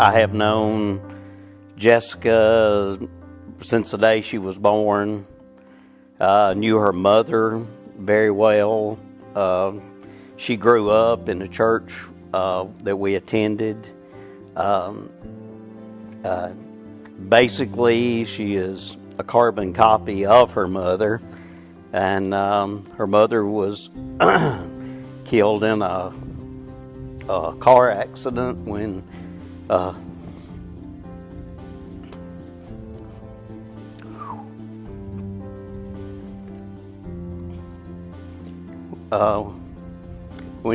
I have known Jessica since the day she was born. Knew her mother very well. She grew up in the church that we attended. Basically, she is a carbon copy of her mother, and her mother was killed in a car accident when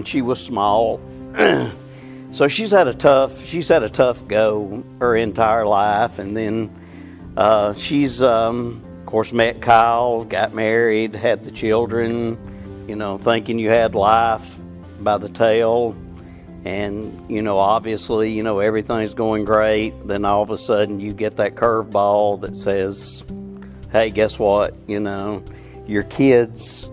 she was small. So she's had a tough go her entire life, and then she's of course met Kyle, got married, had the children, thinking you had life by the tail, and obviously everything's going great. Then all of a sudden you get that curveball that says, hey, guess what, your kids,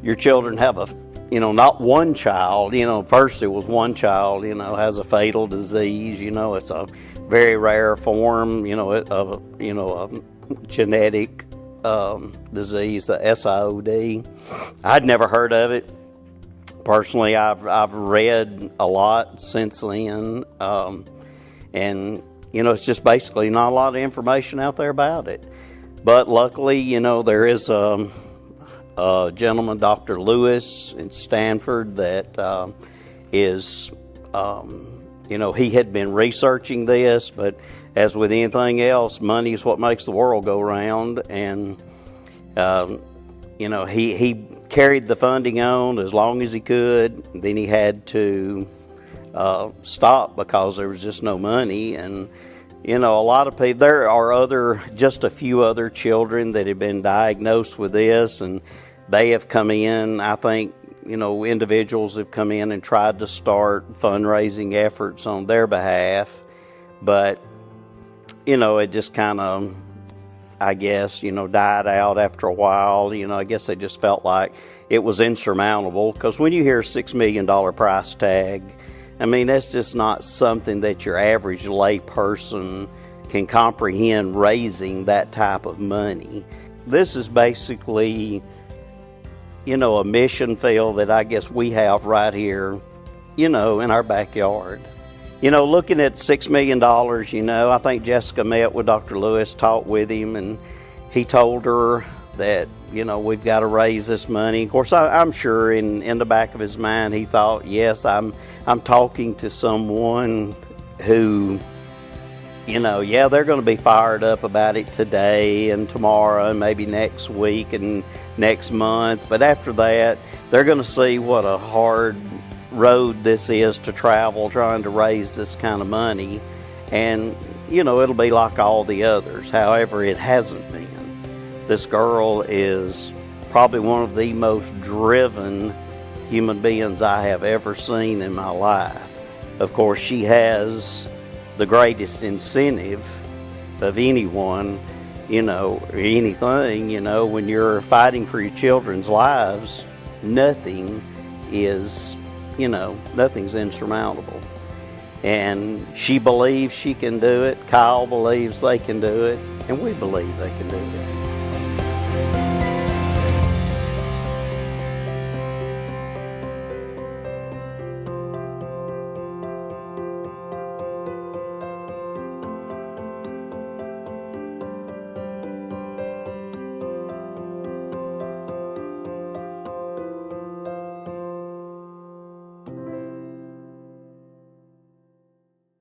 your children have a, not one child, first it was one child, has a fatal disease, it's a very rare form, of a genetic disease, the SIOD. I'd never heard of it. Personally, I've read a lot since then, and it's just basically not a lot of information out there about it. But luckily, there is a gentleman, Dr. Lewis in Stanford, that is, he had been researching this, but as with anything else, money is what makes the world go round, and he carried the funding on as long as he could. Then he had to stop because there was just no money. And a lot of people, there are just a few other children that have been diagnosed with this, and they have come in. I think individuals have come in and tried to start fundraising efforts on their behalf, but it just kind of, I guess, died out after a while. I guess they just felt like it was insurmountable, because when you hear $6 million price tag, I mean, that's just not something that your average lay person can comprehend, raising that type of money. This is basically, a mission field that I guess we have right here, in our backyard. Looking at $6 million, I think Jessica met with Dr. Lewis, talked with him, and he told her that, we've got to raise this money. Of course, I'm sure in the back of his mind, he thought, yes, I'm talking to someone who, they're going to be fired up about it today and tomorrow and maybe next week and next month. But after that, they're going to see what a hard road this is to travel trying to raise this kind of money, and it'll be like all the others. However, it hasn't been. This girl is probably one of the most driven human beings I have ever seen in my life. Of course, she has the greatest incentive of anyone, anything, when you're fighting for your children's lives, nothing is, nothing's insurmountable. And she believes she can do it. Kyle believes they can do it. And we believe they can do it.